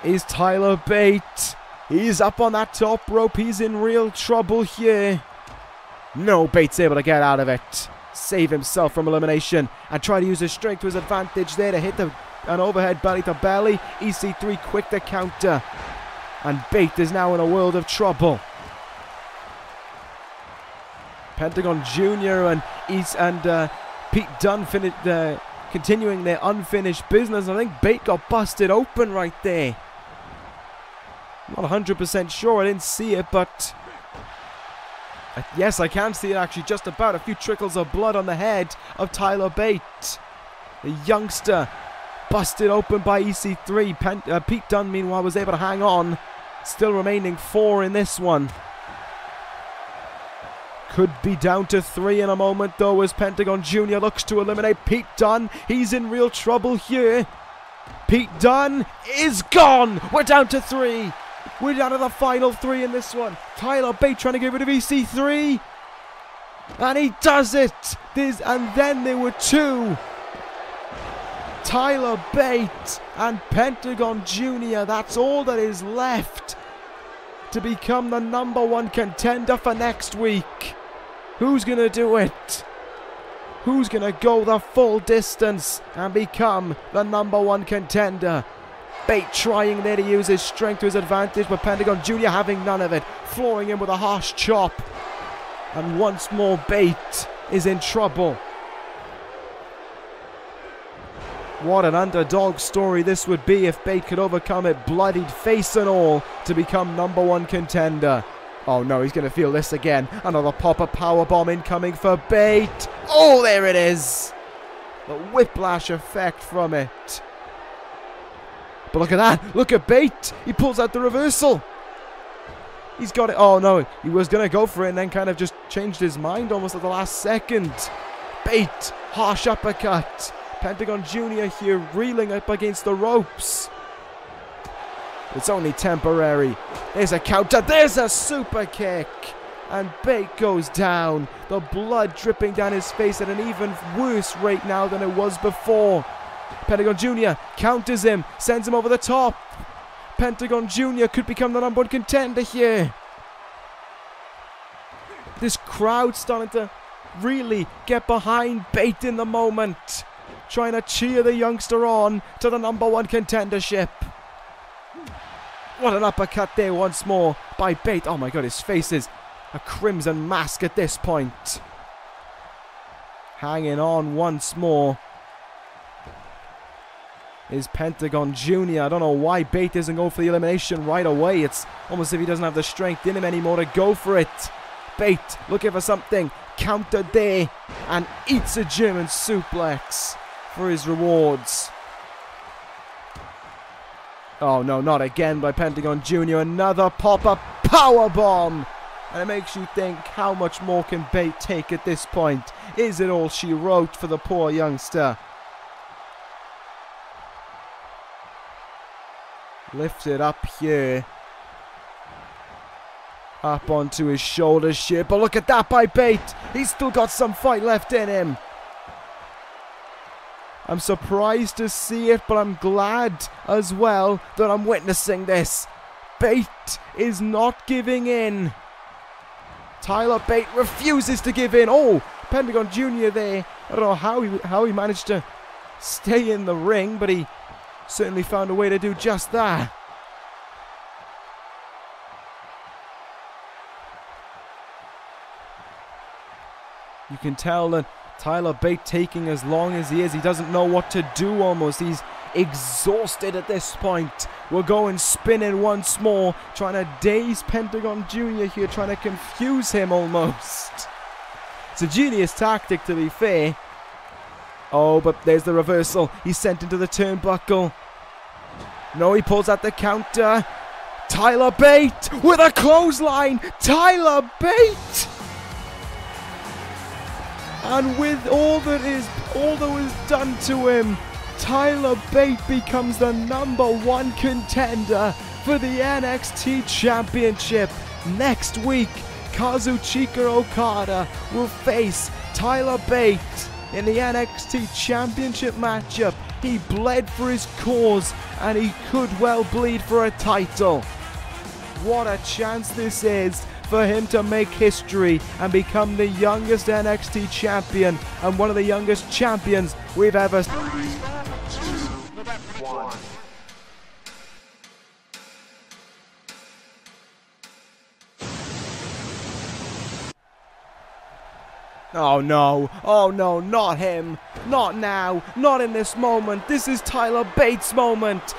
is Tyler Bate. He's up on that top rope. He's in real trouble here. No, Bate's able to get out of it. Save himself from elimination and try to use his strength to his advantage there to hit an overhead belly to belly. EC3 quick to counter. And Bate is now in a world of trouble. Pentagon Jr. and Pete Dunne continuing their unfinished business. I think Bate got busted open right there. Not 100% sure. I didn't see it, but yes, I can see it actually just about. A few trickles of blood on the head of Tyler Bate. The youngster busted open by EC3. Pete Dunne, meanwhile, was able to hang on. Still remaining 4 in this one. Could be down to 3 in a moment, though, as Pentagon Jr. looks to eliminate Pete Dunne. He's in real trouble here. Pete Dunne is gone. We're down to 3. We're down to the final 3 in this one. Tyler Bate trying to get rid of EC3. And he does it. And then there were 2. Tyler Bate and Pentagon Jr. That's all that is left to become the #1 contender for next week. Who's going to do it? Who's going to go the full distance and become the #1 contender? Bate trying there to use his strength to his advantage, but Pentagon Jr. having none of it, flooring him with a harsh chop. And once more Bate is in trouble. What an underdog story this would be if Bate could overcome it, bloodied face and all, to become #1 contender. Oh no, he's going to feel this again. Another pop-up powerbomb incoming for Bate. Oh, there it is. The whiplash effect from it. But look at that. Look at Bate. He pulls out the reversal. He's got it. Oh no, he was going to go for it and then kind of just changed his mind almost at the last second. Bate, harsh uppercut. Pentagon Jr. here reeling up against the ropes. It's only temporary. There's a counter. There's a super kick. And Bate goes down. The blood dripping down his face at an even worse rate now than it was before. Pentagon Jr. counters him. Sends him over the top. Pentagon Jr. could become the #1 contender here. This crowd starting to really get behind Bate in the moment. Trying to cheer the youngster on to the #1 contendership. What an uppercut there once more by Bate. Oh my god, his face is a crimson mask at this point. Hanging on once more is Pentagon Jr. I don't know why Bate doesn't go for the elimination right away. It's almost as if he doesn't have the strength in him anymore to go for it. Bate looking for something. Countered there and eats a German suplex for his rewards. Oh no, not again by Pentagon Jr. Another pop-up powerbomb. And it makes you think, how much more can Bate take at this point? Is it all she wrote for the poor youngster? Lifted up here. Up onto his shoulders here. But look at that by Bate. He's still got some fight left in him. I'm surprised to see it, but I'm glad as well that I'm witnessing this. Bate is not giving in. Tyler Bate refuses to give in. Oh, Pentagon Jr. there. I don't know how he managed to stay in the ring, but he certainly found a way to do just that. You can tell that Tyler Bate taking as long as he is. He doesn't know what to do almost. He's exhausted at this point. We're going spinning once more. Trying to daze Pentagon Jr. here. Trying to confuse him almost. It's a genius tactic, to be fair. Oh, but there's the reversal. He's sent into the turnbuckle. No, he pulls out the counter. Tyler Bate with a clothesline. Tyler Bate! And with all that was done to him, Tyler Bate becomes the #1 contender for the NXT Championship. Next week, Kazuchika Okada will face Tyler Bate in the NXT Championship matchup. He bled for his cause, and he could well bleed for a title. What a chance this is for him to make history and become the youngest NXT champion and one of the youngest champions we've ever seen. Oh no, not him, not now, not in this moment. This is Tyler Bates' moment.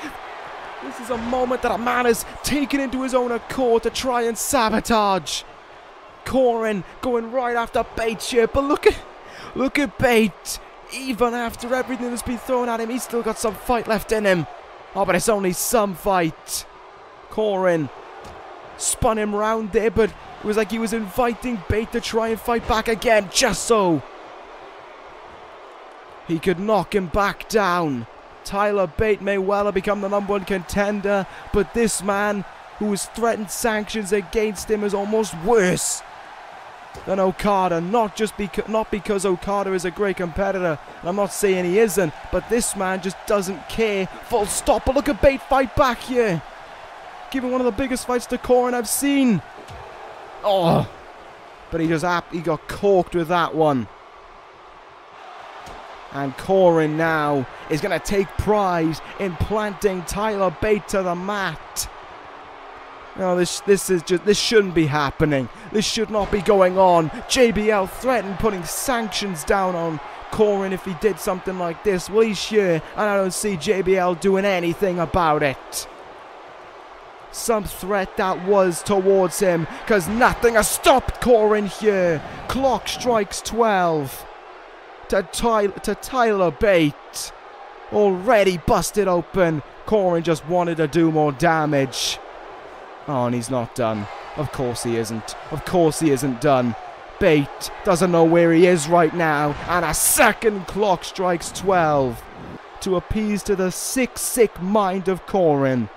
This is a moment that a man has taken into his own accord to try and sabotage. Corin going right after Bates here, but look at Bate. Even after everything that's been thrown at him, he's still got some fight left in him. Oh, but it's only some fight. Corin spun him round there, but it was like he was inviting Bate to try and fight back again, just so he could knock him back down. Tyler Bate may well have become the #1 contender, but this man who has threatened sanctions against him is almost worse. than Okada, not because Okada is a great competitor, and I'm not saying he isn't, but this man just doesn't care, full stop. But look at Bate fight back here, giving one of the biggest fights to Corin I've seen. Oh, but he got corked with that one. And Corin now is going to take pride in planting Tyler Bate to the mat. No, this shouldn't be happening. This should not be going on. JBL threatened putting sanctions down on Corin if he did something like this. Well, he's sure, and I don't see JBL doing anything about it. Some threat that was towards him, because nothing has stopped Corin here. Clock strikes 12 to Tyler Bate. Already busted open. Corin just wanted to do more damage. Oh, and he's not done. Of course he isn't. Of course he isn't done. Bate doesn't know where he is right now. And a second clock strikes 12 to appease to the sick mind of Corin.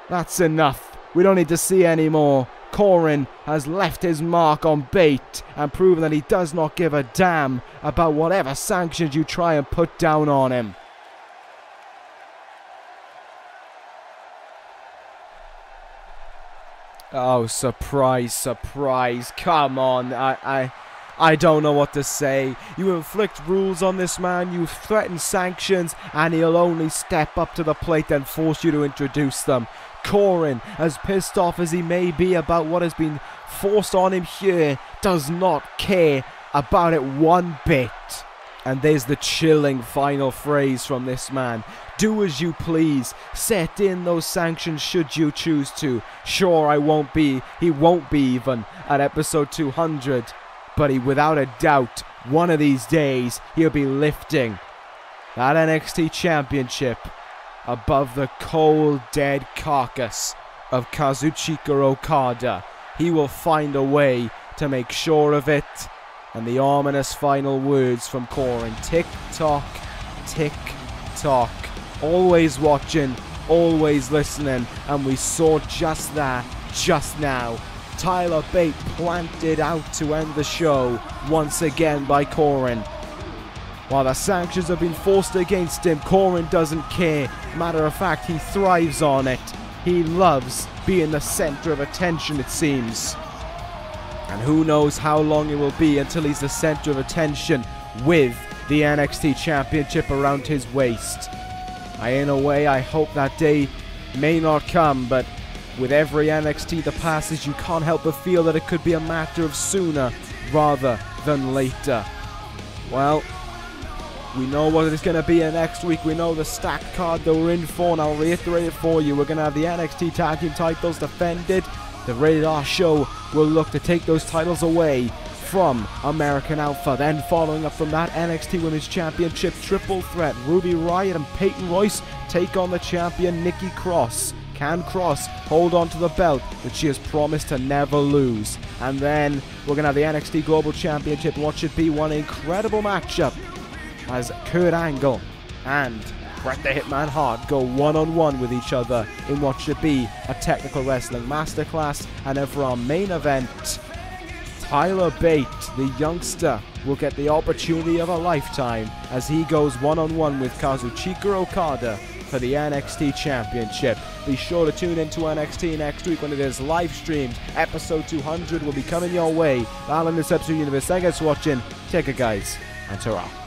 That's enough. We don't need to see any more. Corin has left his mark on Bate and proven that he does not give a damn about whatever sanctions you try and put down on him. Oh, surprise, surprise. Come on. I don't know what to say. You inflict rules on this man, you threaten sanctions, and he'll only step up to the plate and force you to introduce them. Corin, as pissed off as he may be about what has been forced on him here, does not care about it one bit. And there's the chilling final phrase from this man. Do as you please. Set in those sanctions should you choose to. Sure, he won't be even at episode 200. But without a doubt, one of these days, he'll be lifting that NXT Championship above the cold, dead carcass of Kazuchika Okada. He will find a way to make sure of it. And the ominous final words from Corin. Tick tock, tick tock. Always watching, always listening. And we saw just that just now. Tyler Bate planted out to end the show once again by Corin. While the sanctions have been forced against him, Corin doesn't care. Matter of fact, he thrives on it. He loves being the center of attention, it seems. And who knows how long it will be until he's the center of attention with the NXT Championship around his waist. In a way, I hope that day may not come, but with every NXT that passes, you can't help but feel that it could be a matter of sooner rather than later. Well, we know what it's going to be next week. We know the stacked card that we're in for, and I'll reiterate it for you. We're going to have the NXT Tag Team titles defended. The Rated R show will look to take those titles away from American Alpha. Then following up from that, NXT Women's Championship triple threat. Ruby Riot and Peyton Royce take on the champion Nikki Cross. Can Cross hold on to the belt that she has promised to never lose? And then we're going to have the NXT Global Championship in what should be one incredible matchup as Kurt Angle and Bret the Hitman Hart go one-on-one with each other in what should be a technical wrestling masterclass. And then for our main event, Tyler Bate, the youngster, will get the opportunity of a lifetime as he goes one-on-one with Kazuchika Okada for the NXT Championship. Be sure to tune into NXT next week when it is live streamed. Episode 200 will be coming your way. That'll end this episode of Universe. Thank you guys for watching. Take care, guys, and ta-ra.